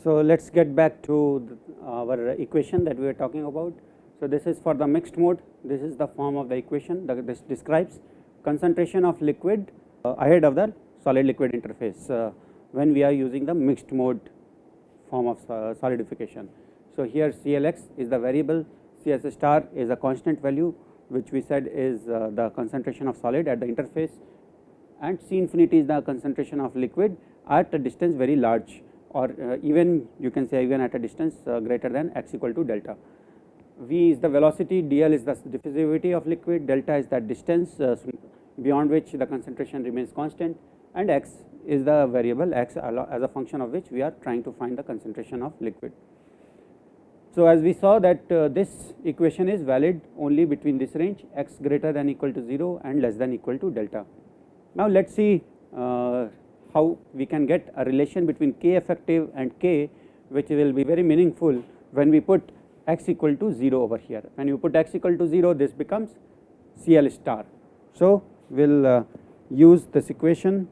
So let us get back to our equation that we were talking about. So this is for the mixed mode. This is the form of the equation that this describes concentration of liquid ahead of the solid liquid interface when we are using the mixed mode form of solidification. So here CLX is the variable, CS star is a constant value which we said is the concentration of solid at the interface, and C infinity is the concentration of liquid at a distance very large, or even you can say even at a distance greater than x equal to delta. V is the velocity, dl is the diffusivity of liquid, delta is that distance beyond which the concentration remains constant, and x is the variable x as a function of which we are trying to find the concentration of liquid. So as we saw that this equation is valid only between this range x greater than equal to 0 and less than equal to delta. Now let us see how we can get a relation between K effective and K, which will be very meaningful when we put x equal to 0 over here. When you put x equal to 0, this becomes CL star. So we will use this equation.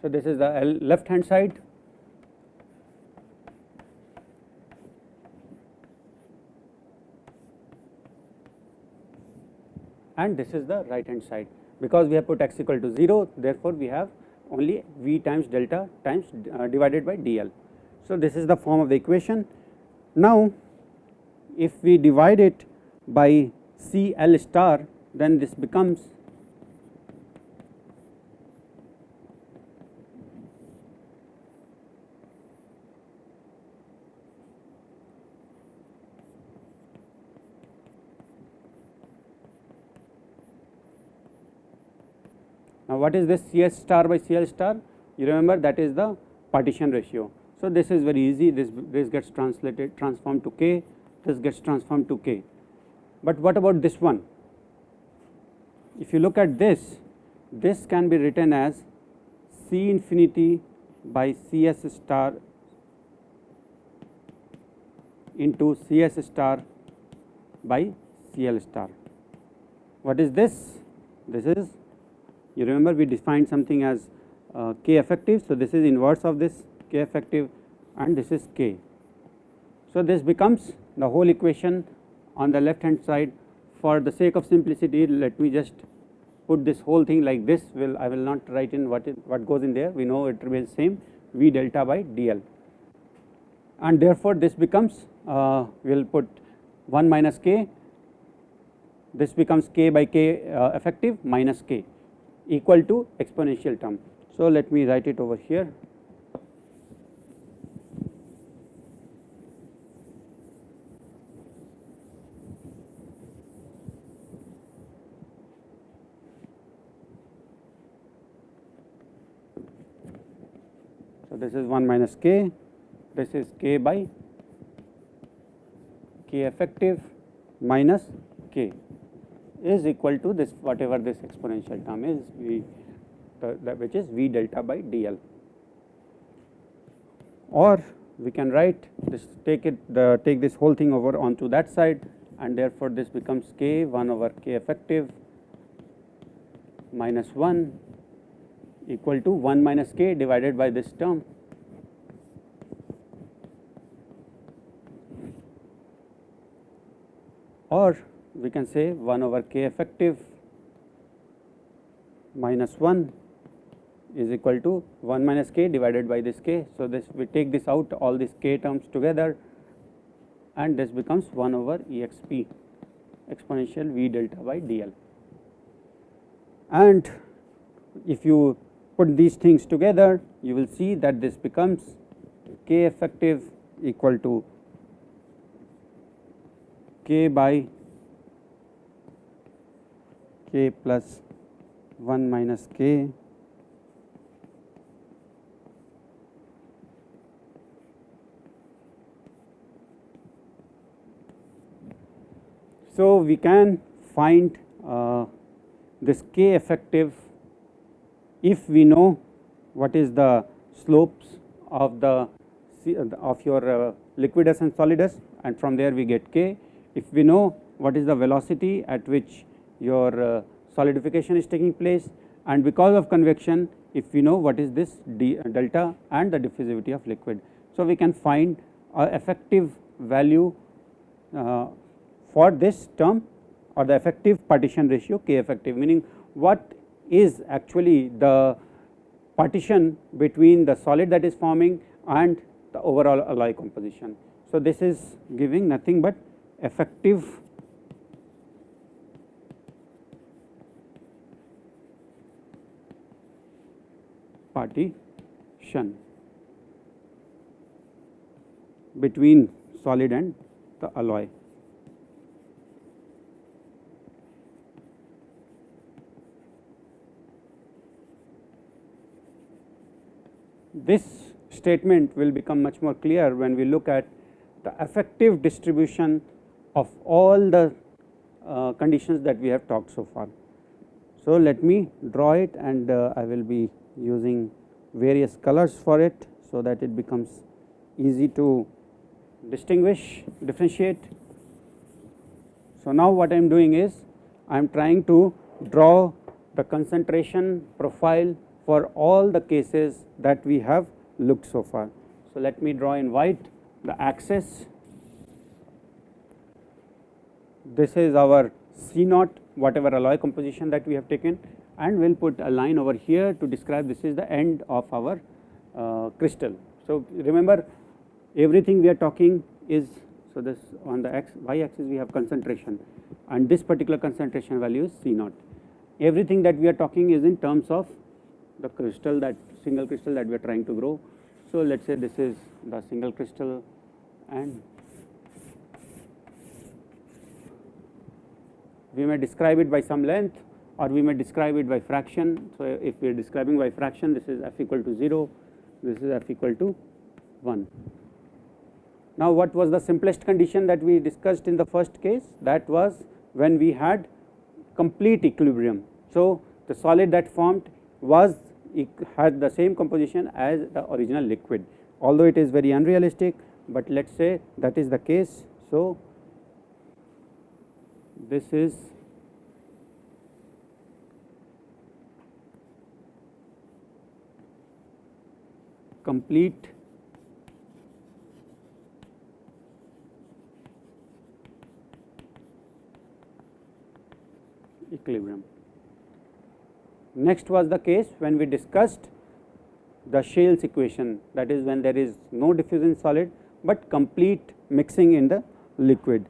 So this is the left hand side, and this is the right hand side. Because we have put x equal to 0, therefore we have only V times delta times divided by dl. So this is the form of the equation. Now if we divide it by CL star, then this becomes now what is this CS star by CL star? You remember that is the partition ratio. So this is very easy, this gets transformed to K, this gets transformed to K. But what about this one? If you look at this, this can be written as C infinity by CS star into CS star by CL star. What is this? This is, you remember we defined something as K effective. So this is inverse of this K effective, and this is K. So this becomes the whole equation on the left hand side. For the sake of simplicity, let me just put this whole thing like this. I will not write in what goes in there. We know it remains same, V delta by dl, and therefore this becomes we will put 1 minus K. This becomes K by K effective minus K equal to exponential term. So let me write it over here. So this is 1 minus K, this is K by K effective minus K is equal to this whatever this exponential term is, which is V delta by dl. Or we can write this, take this whole thing over onto that side, and therefore this becomes K 1 over K effective minus 1 equal to 1 minus K divided by this term. Or we can say 1 over K effective minus 1 is equal to 1 minus K divided by this K. So this, we take this out, all these K terms together, and this becomes 1 over exp exponential V delta by dl. And if you put these things together, you will see that this becomes K effective equal to K by K plus 1 minus K so we can find this K effective if we know what is the slopes of your liquidus and solidus, and from there we get K. If we know what is the velocity at which your solidification is taking place, and because of convection, if we know what is this delta and the diffusivity of liquid. So, we can find a effective value for this term, or the effective partition ratio K effective, meaning what is actually the partition between the solid that is forming and the overall alloy composition. So, this is giving nothing but effective partition between solid and the alloy. This statement will become much more clear when we look at the effective distribution of all the conditions that we have talked so far. So, let me draw it, and I will be using various colors for it, so that it becomes easy to differentiate. So, now what I am doing is I am trying to draw the concentration profile for all the cases that we have looked so far. So, let me draw in white the axis. This is our C naught, whatever alloy composition that we have taken, and we will put a line over here to describe this is the end of our crystal. So, remember, everything we are talking is, so this on the y axis we have concentration, and this particular concentration value is C naught. Everything that we are talking is in terms of the crystal, that single crystal that we are trying to grow. So, let us say this is the single crystal, and we may describe it by some length, or we may describe it by fraction. So, if we are describing by fraction, this is f equal to 0, this is f equal to 1. Now, what was the simplest condition that we discussed in the first case? That was when we had complete equilibrium. So, the solid that formed had the same composition as the original liquid, although it is very unrealistic, but let us say that is the case. So, this is complete equilibrium. Next was the case when we discussed the Shales equation, that is when there is no diffusion solid, but complete mixing in the liquid.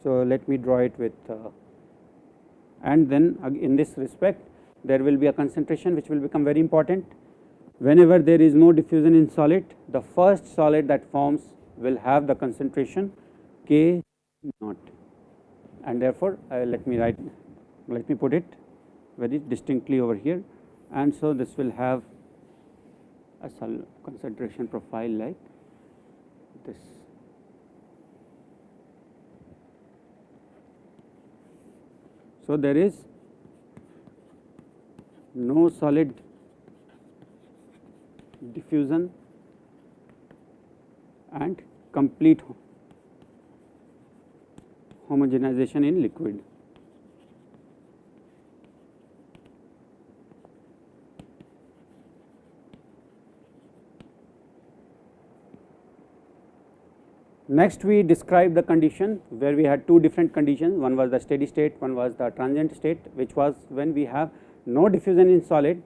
So, let me draw it with and then in this respect there will be a concentration which will become very important. Whenever there is no diffusion in solid, the first solid that forms will have the concentration K naught, and therefore, let me put it very distinctly over here, and so this will have a concentration profile like this. So, there is no solid diffusion and complete homogenization in liquid. Next, we described the condition where we had two different conditions, one was the steady state, one was the transient state, which was when we have no diffusion in solid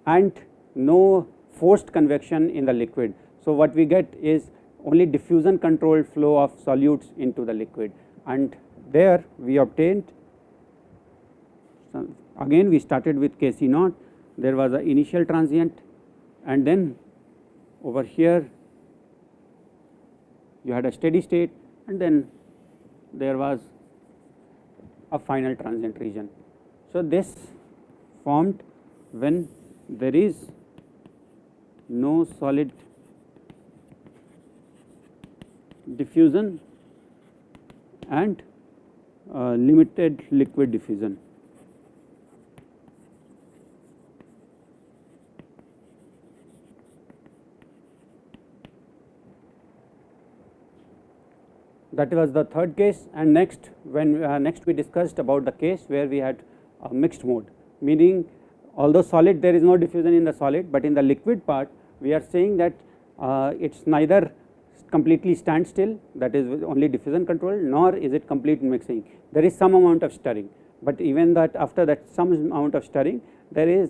and no forced convection in the liquid. So, what we get is only diffusion controlled flow of solutes into the liquid, and there we obtained, again we started with Kc naught, there was an initial transient, and then over here you had a steady state, and then there was a final transient region. So, this formed when there is no solid diffusion and limited liquid diffusion. that was the third case. And next next we discussed about the case where we had a mixed mode, meaning although solid there is no diffusion in the solid, but in the liquid part we are saying that it's neither completely standstill, that is only diffusion control, nor is it complete mixing. There is some amount of stirring, but even that after that some amount of stirring there is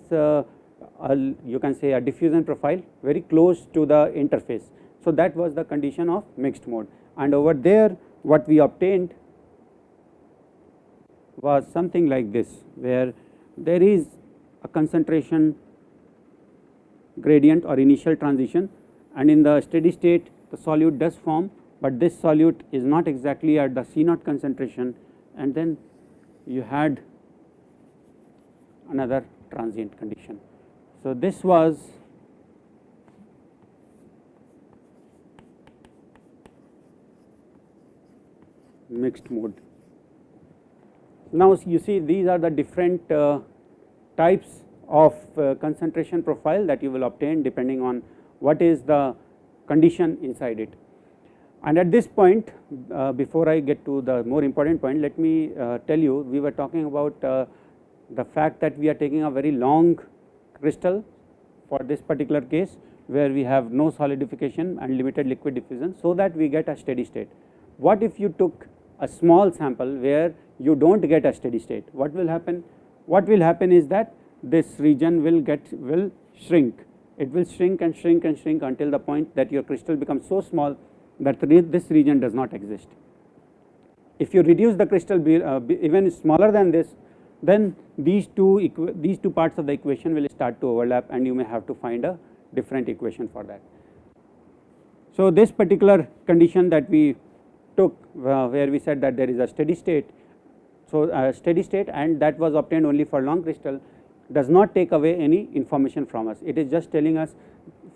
you can say a diffusion profile very close to the interface. So that was the condition of mixed mode, and over there what we obtained was something like this, where there is a concentration gradient or initial transition, and in the steady state the solute does form, but this solute is not exactly at the C0 concentration, and then you had another transient condition. So this was mixed mode. Now you see these are the different types of concentration profile that you will obtain depending on what is the condition inside it. And at this point before I get to the more important point, let me tell you, we were talking about the fact that we are taking a very long crystal for this particular case where we have no solidification and limited liquid diffusion, so that we get a steady state. What if you took a small sample where you do not get a steady state? What will happen? What will happen is that this region will shrink. It will shrink and shrink and shrink until the point that your crystal becomes so small that this region does not exist. If you reduce the crystal even smaller than this, then these two parts of the equation will start to overlap, and you may have to find a different equation for that. So this particular condition that we took where we said that there is a steady state, so a steady state, and that was obtained only for long crystal, does not take away any information from us. It is just telling us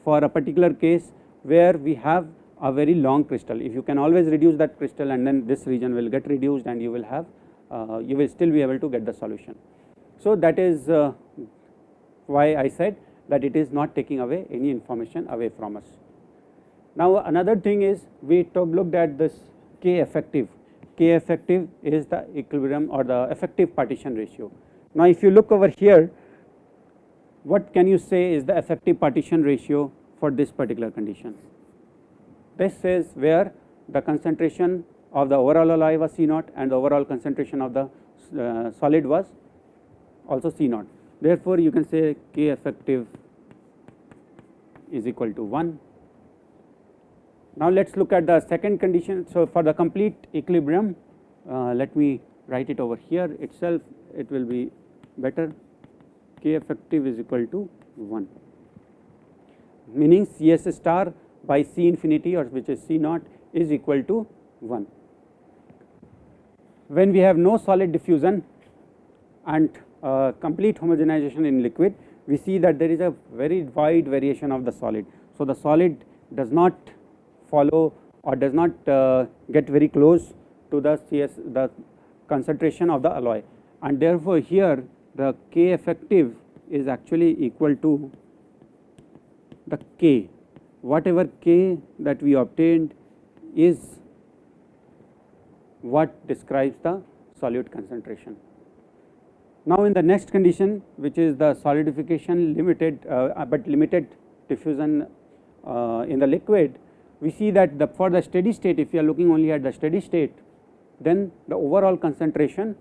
for a particular case where we have a very long crystal, if you can always reduce that crystal, and then this region will get reduced and you will have you will still be able to get the solution. So that is why I said that it is not taking away any information away from us. Now another thing is we looked at this K effective. K effective is the equilibrium or the effective partition ratio. Now if you look over here, what can you say is the effective partition ratio for this particular condition? This is where the concentration of the overall alloy was C0 and the overall concentration of the solid was also C0. Therefore you can say K effective is equal to 1. Now let us look at the second condition. So for the complete equilibrium, let me write it over here itself, it will be better. K effective is equal to 1, meaning Cs star by C infinity, or which is C0, is equal to 1. When we have no solid diffusion and complete homogenization in liquid, we see that there is a very wide variation of the solid. So the solid does not follow or does not get very close to the concentration of the alloy, and therefore here the K effective is actually equal to the K, whatever K that we obtained is what describes the solute concentration. Now in the next condition, which is the solidification limited but limited diffusion in the liquid, we see that for the steady state, if you are looking only at the steady state, then the overall concentration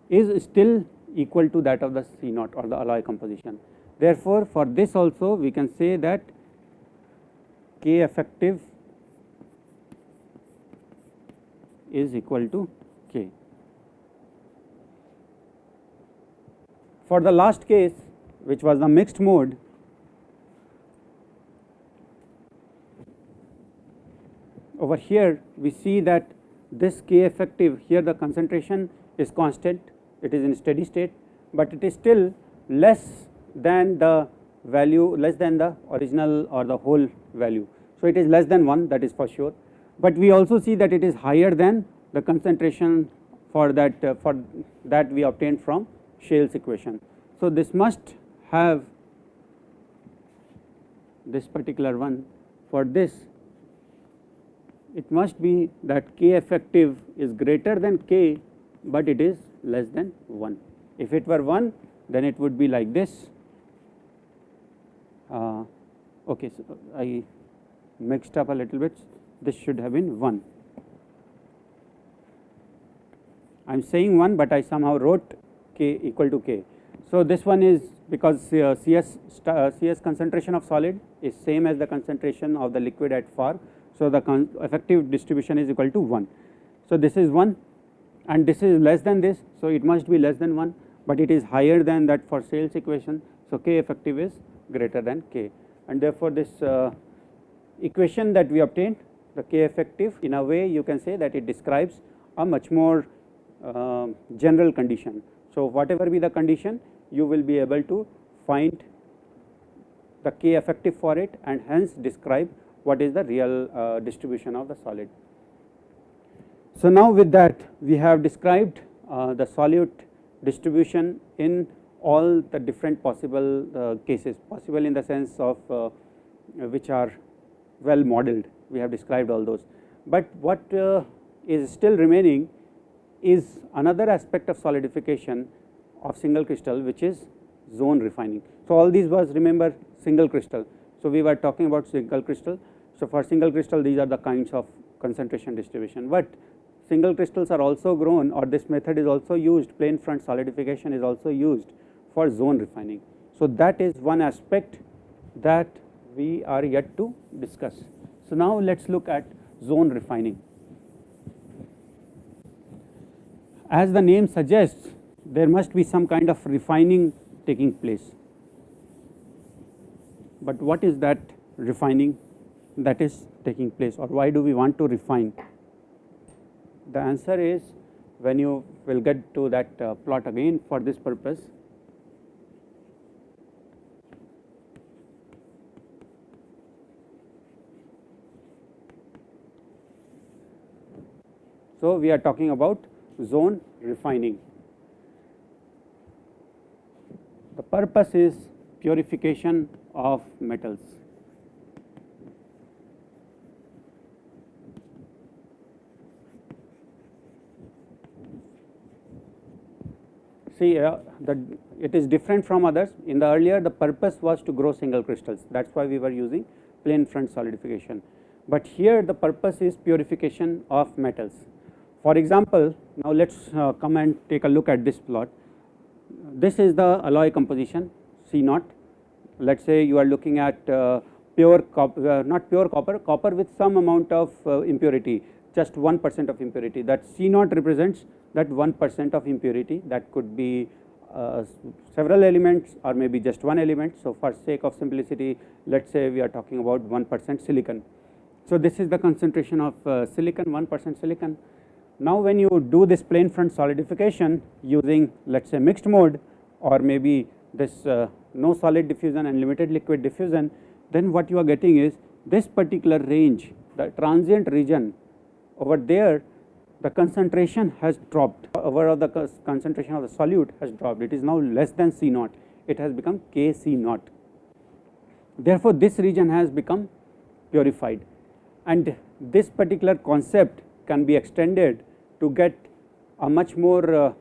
is still equal to that of the C0 or the alloy composition. Therefore for this also we can say that K effective is equal to K. For the last case, which was the mixed mode, over here we see that this K effective, here the concentration is constant, it is in steady state, but it is still less than the value, less than the original or the whole value. So it is less than 1, that is for sure, but we also see that it is higher than the concentration for that we obtained from Shale's equation. So this must have, this particular one, for this it must be that K effective is greater than K, but it is less than 1. If it were 1, then it would be like this. Okay, so I mixed up a little bit, this should have been 1. I am saying 1, but I somehow wrote K equal to K. So this one is because CS concentration of solid is same as the concentration of the liquid at far, so the effective distribution is equal to 1. So this is 1 and this is less than this, so it must be less than 1, but it is higher than that for Sales equation, so K effective is greater than K, and therefore this equation that we obtained, the K effective, in a way you can say that it describes a much more general condition. So whatever be the condition, you will be able to find the K effective for it and hence describe what is the real distribution of the solid. So now with that we have described the solute distribution in all the different possible cases, possible in the sense of which are well modeled, we have described all those, but what is still remaining is another aspect of solidification of single crystal, which is zone refining. So all these was, remember, single crystal, so we were talking about single crystal. So for single crystal these are the kinds of concentration distribution, but single crystals are also grown, or this method is also used, plane front solidification is also used for zone refining. So that is one aspect that we are yet to discuss. So now let us look at zone refining. As the name suggests, there must be some kind of refining taking place, but what is that refining that is taking place, or why do we want to refine? The answer is, when you will get to that plot again for this purpose. So we are talking about zone refining. The purpose is purification of metals. See, it is different from others. In the earlier, the purpose was to grow single crystals, that is why we were using plane front solidification, but here the purpose is purification of metals. For example, now let us come and take a look at this plot. This is the alloy composition C0. Let us say you are looking at pure copper, not pure copper, copper with some amount of impurity, just 1% of impurity. That C0 represents that 1% of impurity, that could be several elements or maybe just one element. So for sake of simplicity, let us say we are talking about 1% silicon. So this is the concentration of silicon, 1% silicon. Now when you do this plane front solidification using, let us say, mixed mode, or maybe this no solid diffusion and limited liquid diffusion, then what you are getting is this particular range, the transient region over there, the concentration has dropped, overall the concentration of the solute has dropped, it is now less than C0, it has become KC0. Therefore this region has become purified, and this particular concept can be extended to get a much more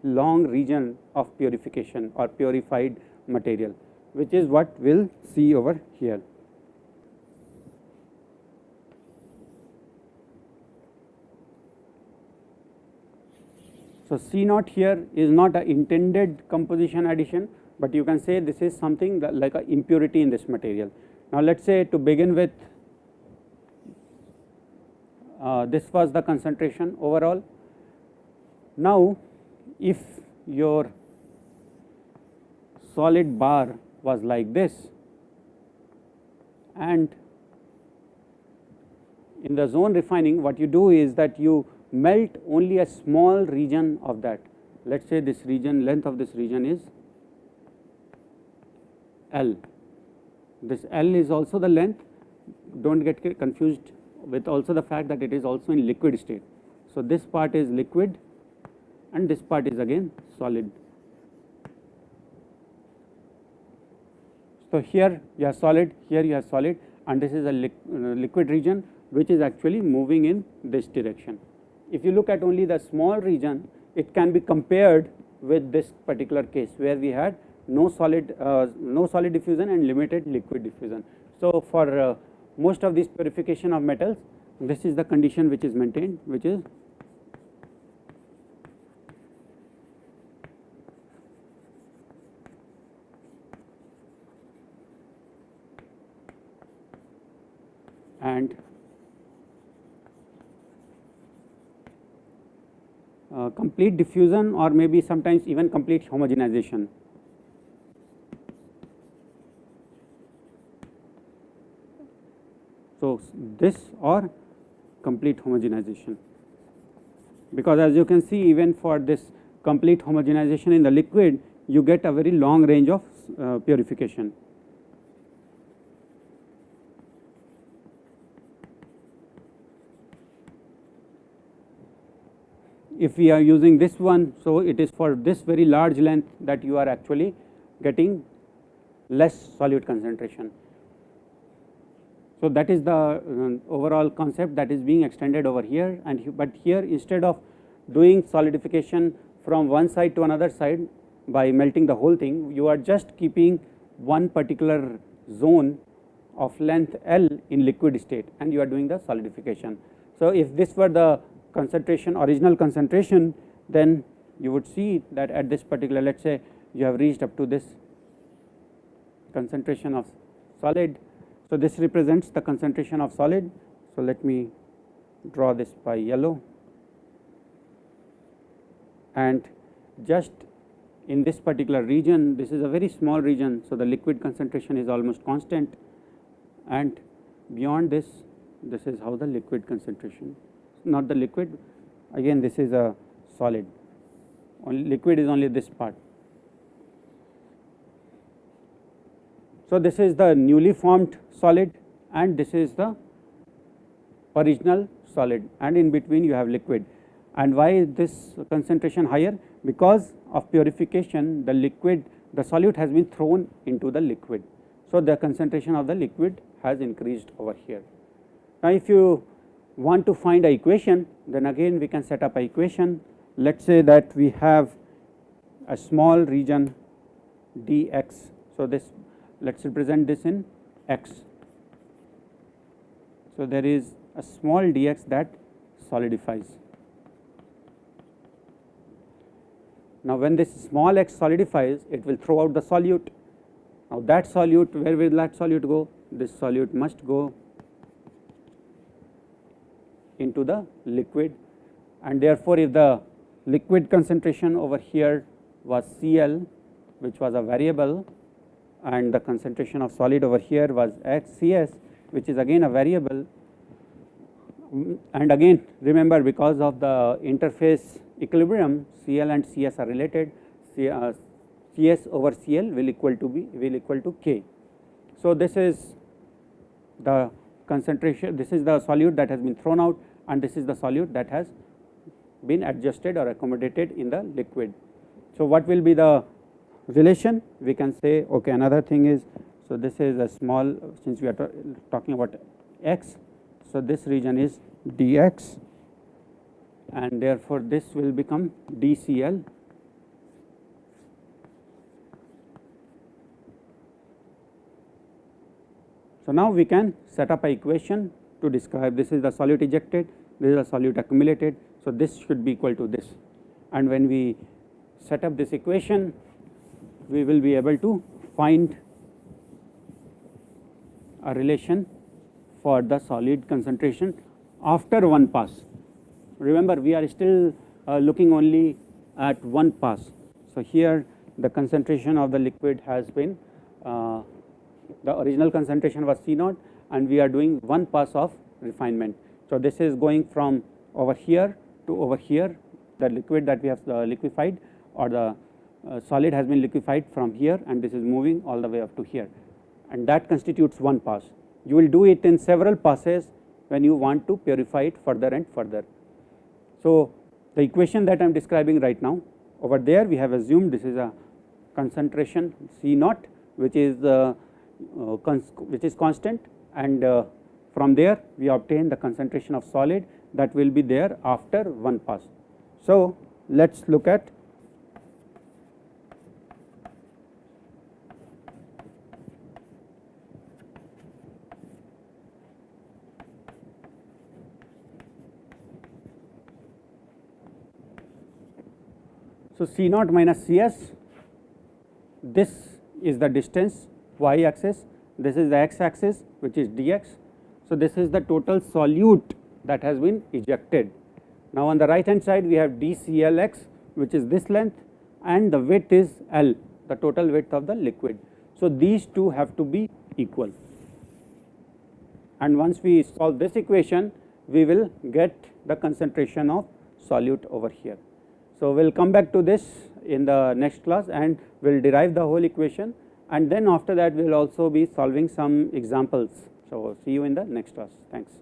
long region of purification or purified material, which is what we will see over here. So C0 here is not an intended composition addition, but you can say this is something that like a impurity in this material. Now let us say, to begin with, this was the concentration overall. Now if your solid bar was like this, and in the zone refining what you do is that you melt only a small region of that. Let us say this region, length of this region is L. This L is also the length, do not get confused with also the fact that it is also in liquid state. So this part is liquid and this part is again solid. So here you have solid, here you have solid, and this is a liquid region. which is actually moving in this direction. If you look at only the small region, it can be compared with this particular case where we had no solid diffusion and limited liquid diffusion. So for most of these purification of metals, this is the condition which is maintained, which is and complete diffusion, or maybe sometimes even complete homogenization. So this or complete homogenization, because as you can see, even for this complete homogenization in the liquid, you get a very long range of purification. If we are using this one, so it is for this very large length that you are actually getting less solute concentration. So that is the overall concept that is being extended over here, and but here instead of doing solidification from one side to another side by melting the whole thing, you are just keeping one particular zone of length L in liquid state and you are doing the solidification. So if this were the concentration, original concentration, then you would see that at this particular, let us say you have reached up to this concentration of solid. So this represents the concentration of solid. So let me draw this by yellow, and just in this particular region, this is a very small region, so the liquid concentration is almost constant, and beyond this, this is how the liquid concentration, not the liquid, again this is a solid, only liquid is only this part. So this is the newly formed solid and this is the original solid, and in between you have liquid. And why is this concentration higher? Because of purification, the liquid, the solute has been thrown into the liquid, so the concentration of the liquid has increased over here. Now if you want to find an equation, then again we can set up an equation. Let us say that we have a small region dx. So this, let us represent this in x. So there is a small dx that solidifies. Now when this small x solidifies, it will throw out the solute. Now that solute, where will that solute go? This solute must go into the liquid, and therefore if the liquid concentration over here was Cl, which was a variable, and the concentration of solid over here was Cs, which is again a variable, and again remember, because of the interface equilibrium, Cl and Cs are related, Cs over Cl will equal to K. So this is the concentration, this is the solute that has been thrown out, and this is the solute that has been adjusted or accommodated in the liquid. So what will be the relation? We can say, okay, another thing is, so this is a small, since we are talking about x, so this region is dx, and therefore this will become dCl. So now we can set up an equation to describe, this is the solute ejected, this is the solute accumulated, so this should be equal to this, and when we set up this equation, we will be able to find a relation for the solid concentration after one pass. Remember, we are still looking only at one pass. So here the concentration of the liquid has been, the original concentration was C0, and we are doing one pass of refinement. So this is going from over here to over here, the liquid that we have liquefied, or the solid has been liquefied from here, and this is moving all the way up to here, and that constitutes one pass. You will do it in several passes when you want to purify it further and further. So the equation that I am describing right now, over there we have assumed this is a concentration C0, which is constant, and From there we obtain the concentration of solid that will be there after one pass. So, let us look at so C naught minus Cs, this is the distance y axis, this is the x axis which is dx. So, this is the total solute that has been ejected. Now, on the right hand side we have dClx which is this length and the width is L, the total width of the liquid. So, these two have to be equal, and once we solve this equation we will get the concentration of solute over here. So, we will come back to this in the next class and we will derive the whole equation, and then after that we will also be solving some examples. So, see you in the next class. Thanks.